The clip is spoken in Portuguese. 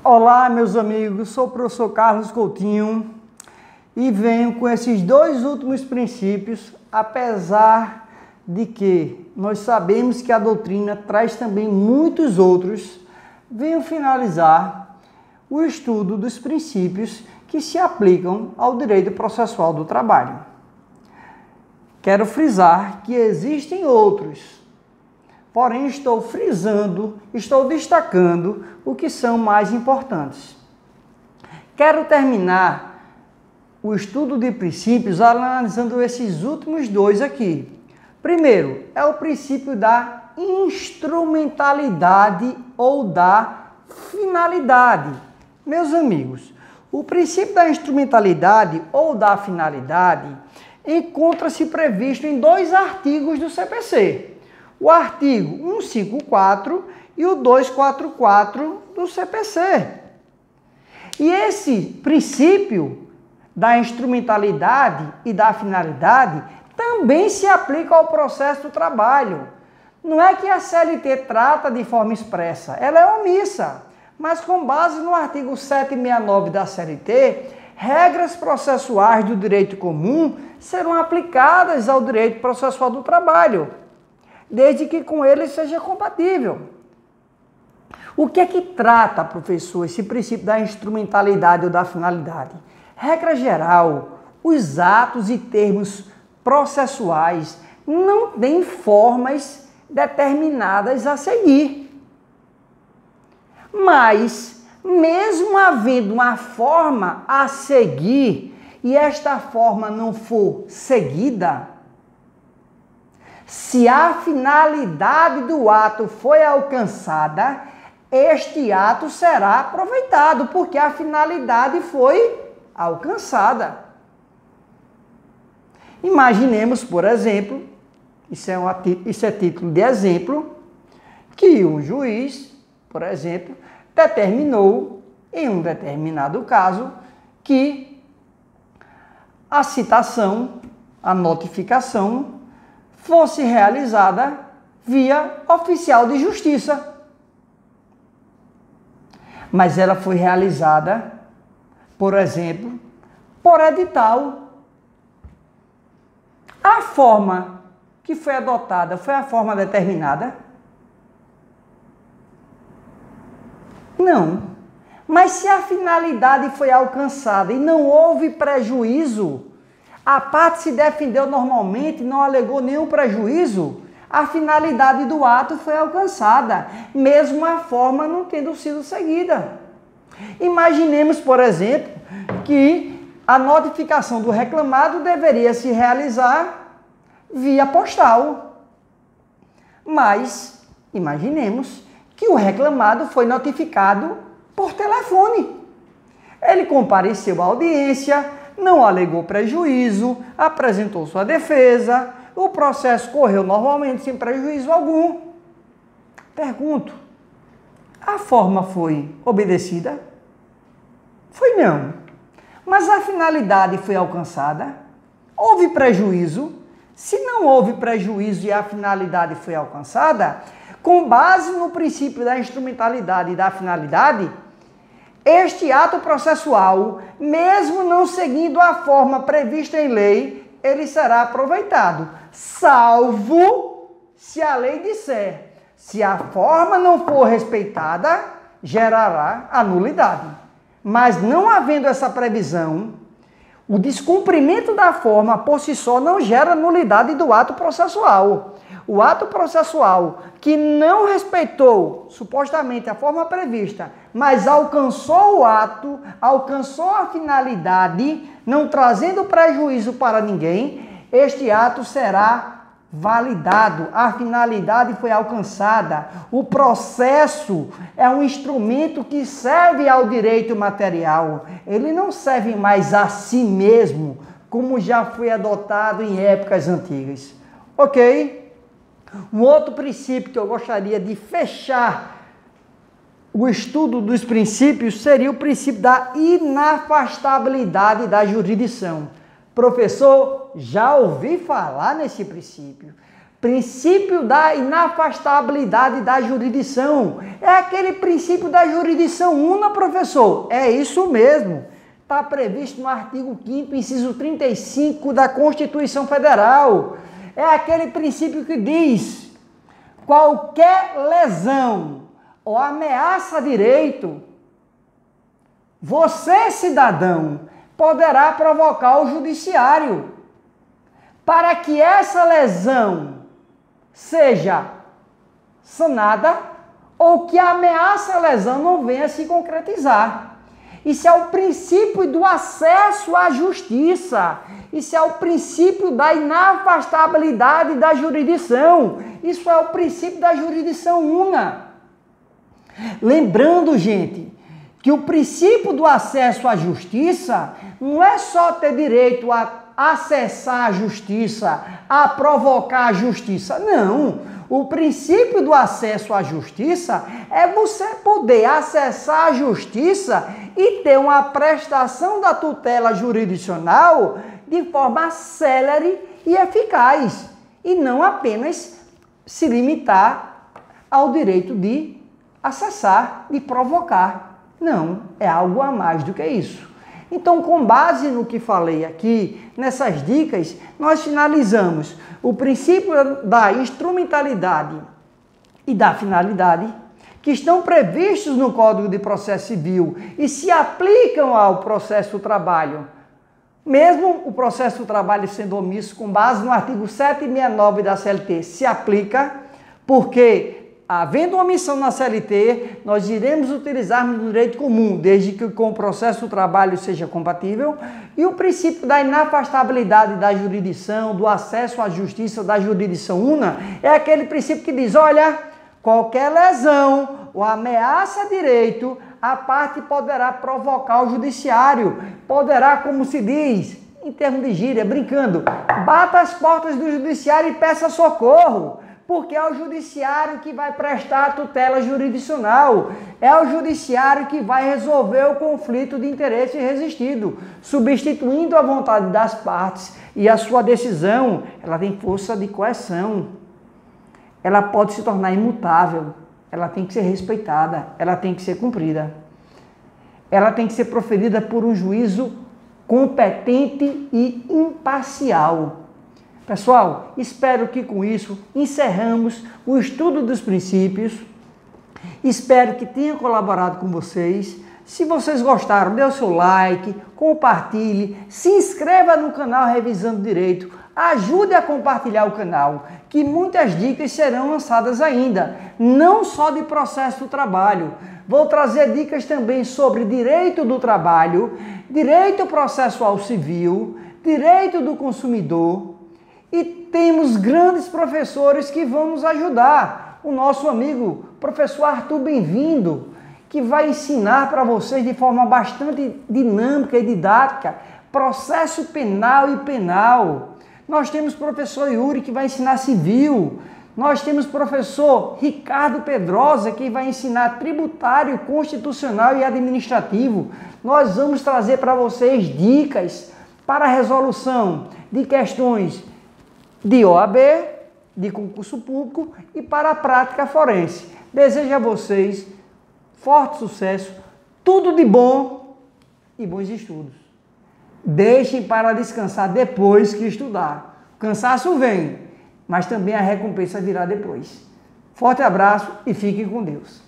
Olá, meus amigos, sou o professor Carlos Coutinho e venho com esses dois últimos princípios, apesar de que nós sabemos que a doutrina traz também muitos outros. Venho finalizar o estudo dos princípios que se aplicam ao direito processual do trabalho. Quero frisar que existem outros, porém estou frisando, estou destacando o que são mais importantes. Quero terminar o estudo de princípios analisando esses últimos dois aqui. Primeiro, é o princípio da instrumentalidade ou da finalidade. Meus amigos, o princípio da instrumentalidade ou da finalidade encontra-se previsto em dois artigos do CPC. O artigo 154 e o 244 do CPC. E esse princípio da instrumentalidade e da finalidade também se aplica ao processo do trabalho. Não é que a CLT trata de forma expressa, ela é omissa, mas com base no artigo 769 da CLT, regras processuais do direito comum serão aplicadas ao direito processual do trabalho, desde que com ele seja compatível. O que é que trata, professor, esse princípio da instrumentalidade ou da finalidade? Regra geral, os atos e termos processuais não têm formas determinadas a seguir. Mas, mesmo havendo uma forma a seguir e esta forma não for seguida, se a finalidade do ato foi alcançada, este ato será aproveitado, porque a finalidade foi alcançada. Imaginemos, por exemplo, isso é título de exemplo, que um juiz, por exemplo, determinou, em um determinado caso, que a citação, a notificação, fosse realizada via oficial de justiça. Mas ela foi realizada, por exemplo, por edital. A forma que foi adotada foi a forma determinada? Não. Mas se a finalidade foi alcançada e não houve prejuízo, a parte se defendeu normalmente, não alegou nenhum prejuízo, a finalidade do ato foi alcançada, mesmo a forma não tendo sido seguida. Imaginemos, por exemplo, que a notificação do reclamado deveria se realizar via postal. Mas, imaginemos que o reclamado foi notificado por telefone. Ele compareceu à audiência, não alegou prejuízo, apresentou sua defesa, o processo correu normalmente sem prejuízo algum. Pergunto, a forma foi obedecida? Foi não. Mas a finalidade foi alcançada? Houve prejuízo? Se não houve prejuízo e a finalidade foi alcançada, com base no princípio da instrumentalidade e da finalidade, este ato processual, mesmo não seguindo a forma prevista em lei, ele será aproveitado, salvo se a lei disser, se a forma não for respeitada, gerará a nulidade. Mas não havendo essa previsão, o descumprimento da forma por si só não gera nulidade do ato processual. O ato processual que não respeitou supostamente a forma prevista, mas alcançou o ato, alcançou a finalidade, não trazendo prejuízo para ninguém, este ato será validado, a finalidade foi alcançada. O processo é um instrumento que serve ao direito material. Ele não serve mais a si mesmo, como já foi adotado em épocas antigas. Ok? Um outro princípio que eu gostaria de fechar o estudo dos princípios seria o princípio da inafastabilidade da jurisdição. Professor, já ouvi falar nesse princípio. Princípio da inafastabilidade da jurisdição. É aquele princípio da jurisdição una, professor. É isso mesmo. Está previsto no artigo 5º, inciso 35 da Constituição Federal. É aquele princípio que diz: qualquer lesão ou ameaça a direito, você, cidadão, poderá provocar o judiciário para que essa lesão seja sanada ou que a ameaça à lesão não venha a se concretizar. Isso é o princípio do acesso à justiça. Isso é o princípio da inafastabilidade da jurisdição. Isso é o princípio da jurisdição una. Lembrando, gente, que o princípio do acesso à justiça não é só ter direito a acessar a justiça, a provocar a justiça. Não. O princípio do acesso à justiça é você poder acessar a justiça e ter uma prestação da tutela jurisdicional de forma célere e eficaz, e não apenas se limitar ao direito de acessar, de provocar. Não, é algo a mais do que isso. Então, com base no que falei aqui, nessas dicas, nós finalizamos o princípio da instrumentalidade e da finalidade, que estão previstos no Código de Processo Civil e se aplicam ao processo do trabalho. Mesmo o processo do trabalho sendo omisso, com base no artigo 769 da CLT, se aplica, porque havendo omissão na CLT, nós iremos utilizar no direito comum, desde que com o processo do trabalho seja compatível, e o princípio da inafastabilidade da jurisdição, do acesso à justiça da jurisdição una, é aquele princípio que diz: olha, qualquer lesão ou ameaça a direito, a parte poderá provocar o judiciário, poderá, como se diz, em termos de gíria, brincando, bata as portas do judiciário e peça socorro. Porque é o judiciário que vai prestar a tutela jurisdicional, é o judiciário que vai resolver o conflito de interesse resistido, substituindo a vontade das partes, e a sua decisão, ela tem força de coerção, ela pode se tornar imutável, ela tem que ser respeitada, ela tem que ser cumprida, ela tem que ser proferida por um juízo competente e imparcial. Pessoal, espero que com isso encerramos o estudo dos princípios. Espero que tenha colaborado com vocês. Se vocês gostaram, dê o seu like, compartilhe, se inscreva no canal Revisando Direito, ajude a compartilhar o canal, que muitas dicas serão lançadas ainda, não só de processo do trabalho. Vou trazer dicas também sobre direito do trabalho, direito processual civil, direito do consumidor. E temos grandes professores que vão nos ajudar. O nosso amigo professor Arthur Bem-vindo, que vai ensinar para vocês de forma bastante dinâmica e didática processo penal e penal. Nós temos o professor Yuri, que vai ensinar civil. Nós temos o professor Ricardo Pedrosa, que vai ensinar tributário, constitucional e administrativo. Nós vamos trazer para vocês dicas para a resolução de questões de OAB, de concurso público e para a prática forense. Desejo a vocês forte sucesso, tudo de bom e bons estudos. Deixem para descansar depois que estudar. O cansaço vem, mas também a recompensa virá depois. Forte abraço e fiquem com Deus.